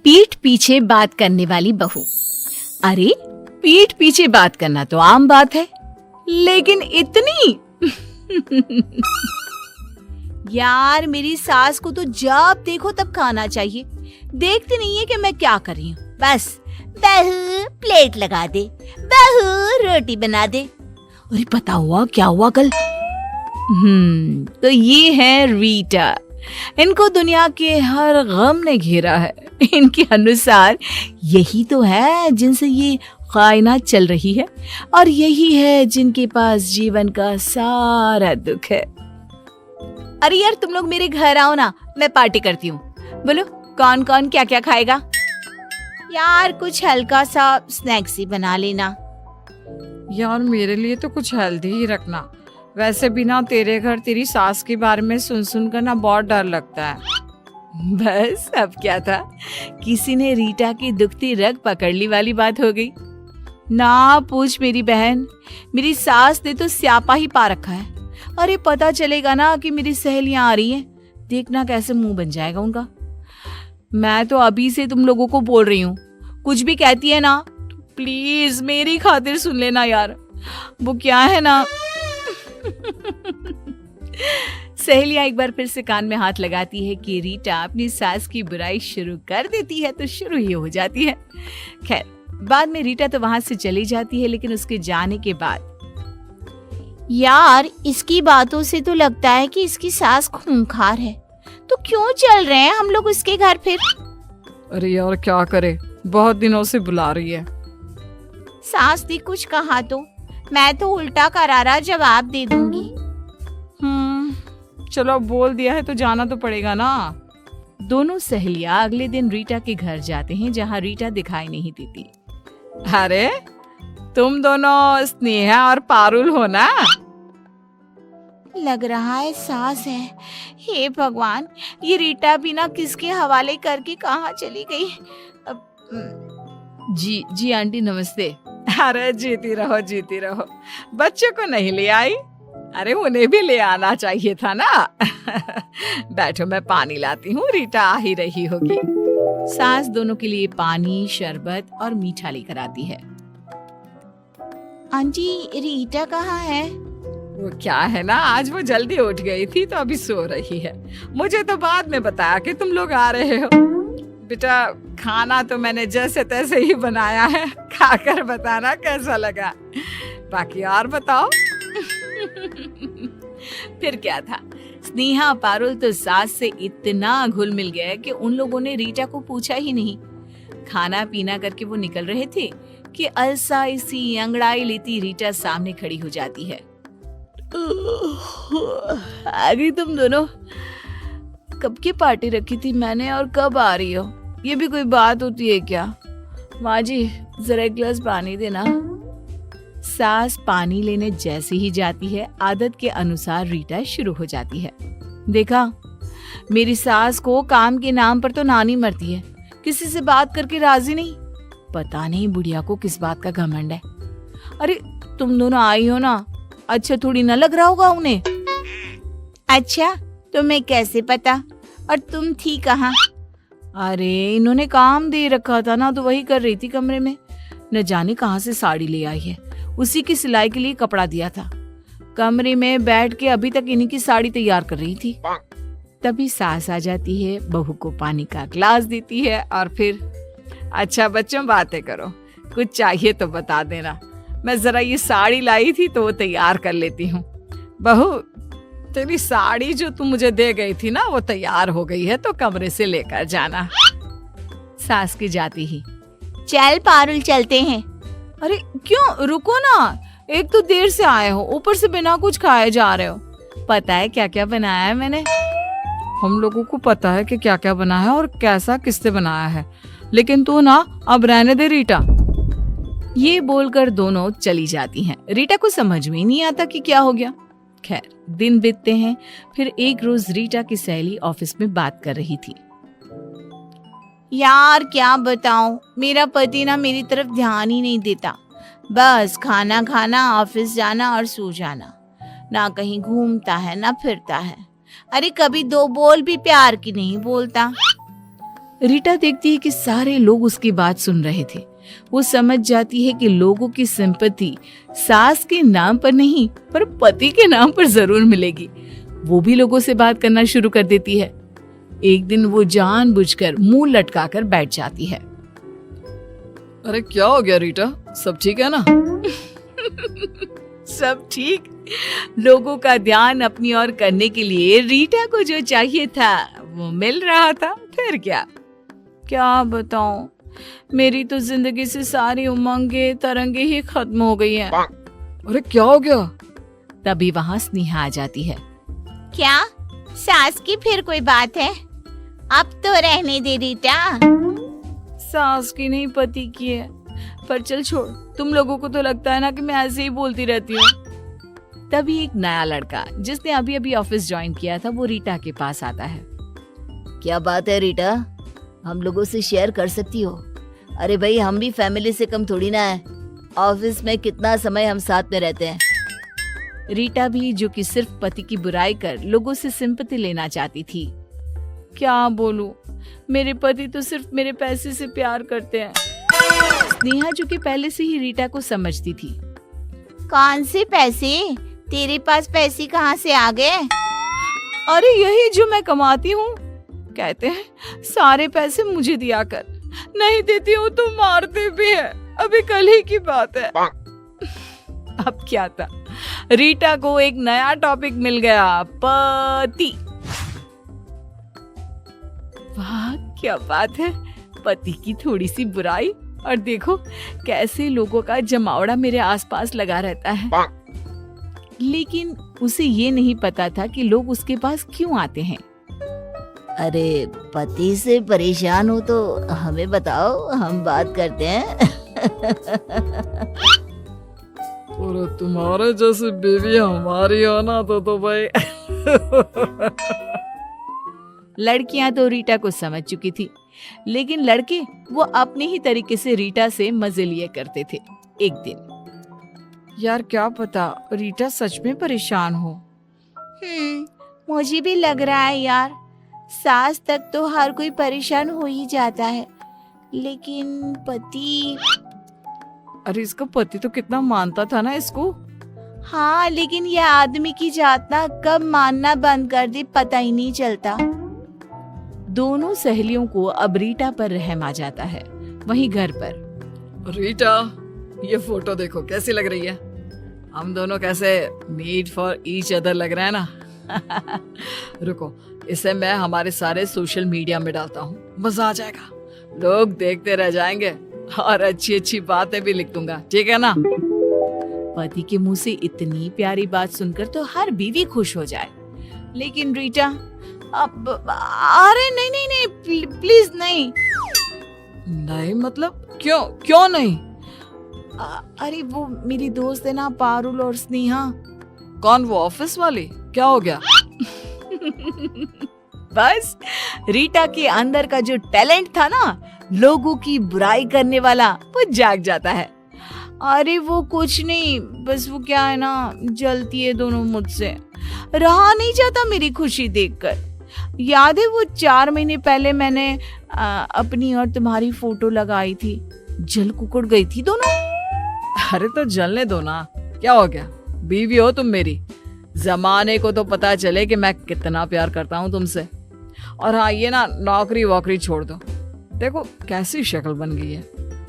पीठ पीछे बात करने वाली बहू। अरे पीठ पीछे बात करना तो आम बात है, लेकिन इतनी यार मेरी सास को तो जब देखो तब खाना चाहिए। देखती नहीं है कि मैं क्या कर रही हूँ। बस बहू प्लेट लगा दे, बहू रोटी बना दे। अरे पता हुआ क्या हुआ कल? तो ये है रीटा। इनको दुनिया के हर गम ने घेरा है। इनके अनुसार यही तो है जिनसे ये कायनात चल रही है, और यही है जिनके पास जीवन का सारा दुख है। अरे यार तुम लोग मेरे घर आओ ना, मैं पार्टी करती हूँ। बोलो कौन कौन क्या क्या खाएगा? यार कुछ हल्का सा स्नैक्स ही बना लेना। यार मेरे लिए तो कुछ हेल्दी ही रखना। वैसे भी ना तेरे घर तेरी सास के बारे में सुन कर ना बहुत डर लगता है। बस अब क्या था, किसी ने रीटा की दुखती रग पकड़ ली वाली बात हो गई। ना पूछ मेरी बहन, मेरी सास ने तो स्यापा ही पा रखा है। अरे पता चलेगा ना कि मेरी सहेलियां आ रही हैं, देखना कैसे मुंह बन जाएगा उनका। मैं तो अभी से तुम लोगों को बोल रही हूँ, कुछ भी कहती है ना तो प्लीज मेरी खातिर सुन लेना यार। वो क्या है ना सहेलियां एक बार फिर से कान में हाथ लगाती है कि रीटा अपनी सास की बुराई शुरू कर देती है तो शुरू ही हो जाती है। खैर बाद में रीटा तो वहां से चली जाती है, लेकिन उसके जाने के बाद यार इसकी बातों से तो लगता है कि इसकी सास खूंखार है, तो क्यों चल रहे हैं हम लोग उसके घर फिर? अरे यार क्या करे, बहुत दिनों से बुला रही है। सास ने कुछ कहा तो मैं तो उल्टा करारा जवाब दे दूंगी। चलो अब बोल दिया है तो जाना तो पड़ेगा ना। दोनों सहेलियां अगले दिन रीटा के घर जाते हैं, जहां रीटा दिखाई नहीं देती। अरे तुम दोनों स्नेहा और पारुल हो ना? लग रहा है सास है। हे भगवान, ये रीटा बिना किसके हवाले करके कहाँ चली गई? जी आंटी नमस्ते। अरे जीती रहो। बच्चे को नहीं ले आई? अरे उन्हें भी ले आना चाहिए था ना। बैठो मैं पानी लाती हूँ, रीटा आ ही रही होगी। सास दोनों के लिए पानी, शरबत और मीठा लेकर आती है। आंटी रीटा कहाँ है? वो क्या है ना, आज वो जल्दी उठ गई थी तो अभी सो रही है। मुझे तो बाद में बताया कि तुम लोग आ रहे हो। बेटा खाना तो मैंने जैसे तैसे ही बनाया है, खाकर बताना कैसा लगा। बाकी और बताओ। फिर क्या था, स्नेहा पारुल तो सास से इतना घुल मिल गया कि उन लोगों ने रीटा को पूछा ही नहीं। खाना पीना करके वो निकल रहे थे कि अलसाई सी अंगड़ाई लेती रीटा सामने खड़ी हो जाती है। आ गई तुम दोनों? कब की पार्टी रखी थी मैंने और कब आ रही हो? ये भी कोई बात होती है क्या? माँ जी जरा एक गिलास पानी देना। सास पानी लेने जैसे ही जाती है, आदत के अनुसार रीटा शुरू हो जाती है। देखा, मेरी सास को काम के नाम पर तो नानी मरती है, किसी से बात करके राजी नहीं। पता नहीं बुढ़िया को किस बात का घमंड है। अरे तुम दोनों आई हो ना, अच्छा थोड़ी न लग रहा होगा उन्हें। अच्छा तुम्हें कैसे पता? और तुम थी कहाँ? अरे इन्होंने काम दे रखा था ना, तो वही कर रही थी कमरे में। न जाने कहाँ से साड़ी ले आई है, उसी की सिलाई के लिए कपड़ा दिया था। कमरे में बैठ के अभी तक इन्हीं की साड़ी तैयार कर रही थी। तभी सास आ जाती है, बहू को पानी का ग्लास देती है और फिर अच्छा बच्चों बातें करो, कुछ चाहिए तो बता देना। मैं जरा ये साड़ी लाई थी तो वो तैयार कर लेती हूँ। बहू तेरी साड़ी जो तुम मुझे दे गई थी ना, वो तैयार हो गई है, तो कमरे से लेकर जाना। सास की जाती ही, चल पारुल चलते हैं। अरे क्यों, रुको ना, एक तो देर से आए हो, ऊपर से बिना कुछ खाए जा रहे हो। पता है क्या क्या बनाया है मैंने? हम लोगों को पता है कि क्या क्या बना है और कैसा किससे बनाया है, लेकिन तू ना अब रहने दे रीटा। ये बोलकर दोनों चली जाती हैं। रीटा को समझ में ही नहीं आता कि क्या हो गया। खैर दिन बीतते हैं। फिर एक रोज रीटा की सहेली ऑफिस में बात कर रही थी। यार क्या बताऊं, मेरा पति ना मेरी तरफ ध्यान ही नहीं देता। बस खाना खाना, ऑफिस जाना और सो जाना। ना कहीं घूमता है ना फिरता है। अरे कभी दो बोल भी प्यार की नहीं बोलता। रीटा देखती है कि सारे लोग उसकी बात सुन रहे थे। वो समझ जाती है कि लोगों की सिंपैथी सास के नाम पर नहीं पर पति के नाम पर जरूर मिलेगी। वो भी लोगों से बात करना शुरू कर देती है। एक दिन वो जानबूझकर मुंह लटकाकर बैठ जाती है। अरे क्या हो गया रीटा, सब ठीक है ना? सब ठीक। लोगों का ध्यान अपनी ओर करने के लिए रीटा को जो चाहिए था वो मिल रहा था। फिर क्या बताऊं, मेरी तो जिंदगी से सारी उमंगे तरंगे ही खत्म हो गई हैं। अरे क्या हो गया? तभी वहाँ स्नेहा आ जाती है। क्या सास की फिर कोई बात है? अब तो रहने दे रीटा। सास की नहीं पति की है। पर चल छोड़, तुम लोगों को तो लगता है ना कि मैं ऐसे ही बोलती रहती हूँ। तभी एक नया लड़का जिसने अभी अभी ऑफिस ज्वाइन किया था वो रीटा के पास आता है। क्या बात है रीटा, हम लोगों से शेयर कर सकती हो? अरे भाई, हम भी फैमिली से कम थोड़ी ना है। ऑफिस में कितना समय हम साथ में रहते हैं। रीटा भी, जो कि सिर्फ पति की बुराई कर लोगों से सिंपैथी लेना चाहती थी। क्या बोलूं, मेरे पति तो सिर्फ मेरे पैसे से प्यार करते हैं। स्नेहा, जो कि पहले से ही रीटा को समझती थी। कौन से पैसे? तेरे पास पैसे कहाँ से आ गए? अरे यही जो मैं कमाती हूँ। कहते हैं सारे पैसे मुझे दिया कर, नहीं देती हूँ तो मारते भी है। अभी कल ही की बात है। अब क्या था, रीटा को एक नया टॉपिक मिल गया, पति। वाह क्या बात है, पति की थोड़ी सी बुराई और देखो कैसे लोगों का जमावड़ा मेरे आसपास लगा रहता है। लेकिन उसे ये नहीं पता था कि लोग उसके पास क्यों आते हैं। अरे पति से परेशान हो तो हमें बताओ, हम बात करते हैं। और तुम्हारे जैसी बीवी हमारी हो ना तो भाई। लड़कियां तो रीटा को समझ चुकी थी, लेकिन लड़के वो अपने ही तरीके से रीटा से मजे लिए करते थे। एक दिन, यार क्या पता रीटा सच में परेशान हो। मुझे भी लग रहा है यार, सास तक तो हर कोई परेशान हो ही जाता है, लेकिन पति। अरे इसका पति तो कितना मानता था ना इसको। हाँ, लेकिन यह आदमी की जात ना कब मानना बंद कर दे पता ही नहीं चलता। दोनों सहेलियों को अब रीटा पर रहम आ जाता है। वहीं घर पर, रीटा ये फोटो देखो कैसी लग रही है। हम दोनों कैसे मेड फॉर ईच अदर लग रहे हैं ना। रुको, इसे मैं हमारे सारे सोशल मीडिया में डालता हूँ, मजा आ जाएगा। लोग देखते रह जाएंगे और अच्छी अच्छी बातें भी लिख दूंगा, ठीक है ना? पति के मुंह से इतनी प्यारी बात सुनकर तो हर बीवी खुश हो जाए, लेकिन रीटा अब, अरे नहीं नहीं नहीं, प्लीज नहीं। नहीं मतलब क्यों नहीं? अरे वो मेरी दोस्त है ना, पारुल और स्नेहा। कौन, वो ऑफिस वाली? क्या हो गया? बस रीटा के अंदर का जो टैलेंट था ना, लोगों की बुराई करने वाला, वो जाग जाता है। अरे वो कुछ नहीं, बस वो क्या है ना, जलती है दोनों मुझसे। रहा नहीं जाता मेरी खुशी देखकर। याद है वो 4 महीने पहले मैंने अपनी और तुम्हारी फोटो लगाई थी, जल कुकड़ गई थी दोनों। अरे तो जलने दो ना, क्या हो गया? बीवी हो तुम मेरी, जमाने को तो पता चले कि मैं कितना प्यार करता हूँ तुमसे। और हाँ, ये ना नौकरी वोकरी छोड़ दो। देखो कैसी शक्ल बन गई है,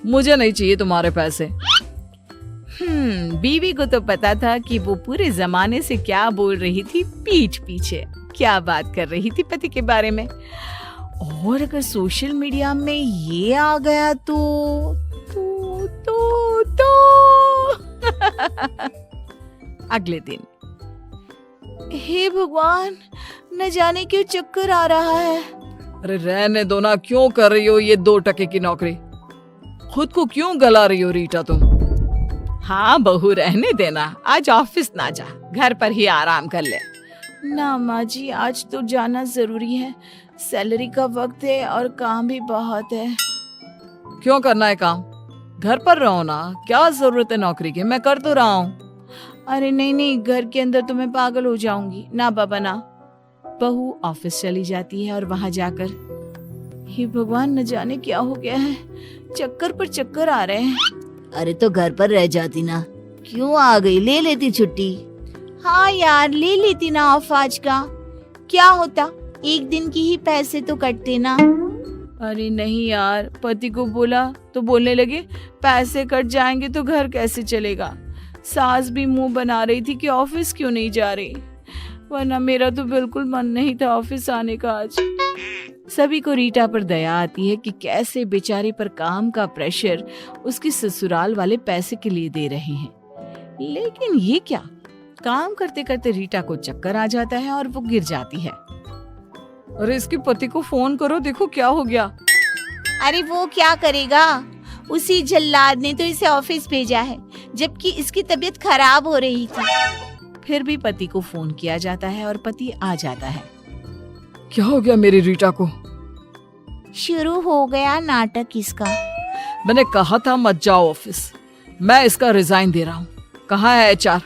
मुझे नहीं चाहिए तुम्हारे पैसे। बीवी को तो पता था कि वो पूरे जमाने से क्या बोल रही थी, पीठ पीछे क्या बात कर रही थी पति के बारे में। और अगर सोशल मीडिया में ये आ गया तो अगले दिन, हे भगवान, न जाने क्यों चक्कर आ रहा है। अरे रहने दो ना, क्यों कर रही हो ये 2 टके की नौकरी? खुद को क्यों गला रही हो रीटा तुम? हाँ बहू, रहने देना, आज ऑफिस ना जा, घर पर ही आराम कर ले। ना माँ जी, आज तो जाना जरूरी है, सैलरी का वक्त है और काम भी बहुत है। क्यों करना है काम? घर पर रहो ना, क्या जरूरत है नौकरी की, मैं कर तो रहा हूँ। अरे नहीं नहीं, घर के अंदर तो मैं पागल हो जाऊंगी। ना बाबा ना। बहू ऑफिस चली जाती है और वहां जाकर, हे भगवान, न जाने क्या हो गया है, चक्कर पर चक्कर आ रहे हैं। अरे तो घर पर रह जाती ना, क्यों आ गई? ले लेती छुट्टी। हाँ यार, ले लेती ना ऑफ आज का, क्या होता, एक दिन की ही पैसे तो कटते ना। अरे नहीं यार, पति को बोला तो बोलने लगे पैसे कट जाएंगे तो घर कैसे चलेगा। सास भी मुंह बना रही थी कि ऑफिस क्यों नहीं जा रही, वरना मेरा तो बिल्कुल मन नहीं था ऑफिस आने का आज। सभी को रीटा पर दया आती है कि कैसे बेचारे पर काम का प्रेशर उसकी ससुराल वाले पैसे के लिए दे रहे हैं। लेकिन ये क्या, काम करते करते रीटा को चक्कर आ जाता है और वो गिर जाती है। अरे इसके पति को फोन करो, देखो क्या हो गया। अरे वो क्या करेगा, उसी जल्लाद ने तो इसे ऑफिस भेजा है, जबकि इसकी तबीयत खराब हो रही थी। फिर भी पति को फोन किया जाता है और पति आ जाता है। क्या हो गया मेरी रीटा को? शुरू हो गया नाटक इसका। मैंने कहा था मत जाओ ऑफिस, मैं इसका रिजाइन दे रहा हूँ। कहाँ है HR?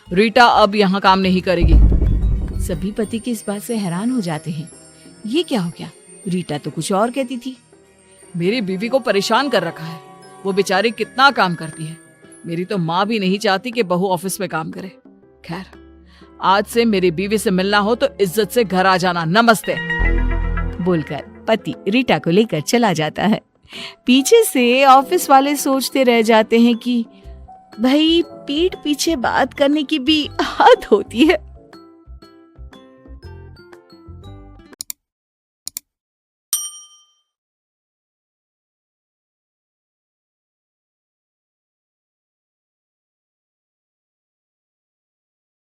रीटा अब यहाँ काम नहीं करेगी। सभी पति की इस बात से हैरान हो जाते हैं। ये क्या हो गया, रीटा तो कुछ और कहती थी। मेरी बीवी को परेशान कर रखा है, वो बेचारी कितना काम करती है। मेरी तो माँ भी नहीं चाहती कि बहू ऑफिस में काम करे। खैर, आज से मेरी बीवी से मिलना हो तो इज्जत से घर आ जाना। नमस्ते बोलकर पति रीटा को लेकर चला जाता है। पीछे से ऑफिस वाले सोचते रह जाते हैं कि भाई, पीठ पीछे बात करने की भी हद होती है।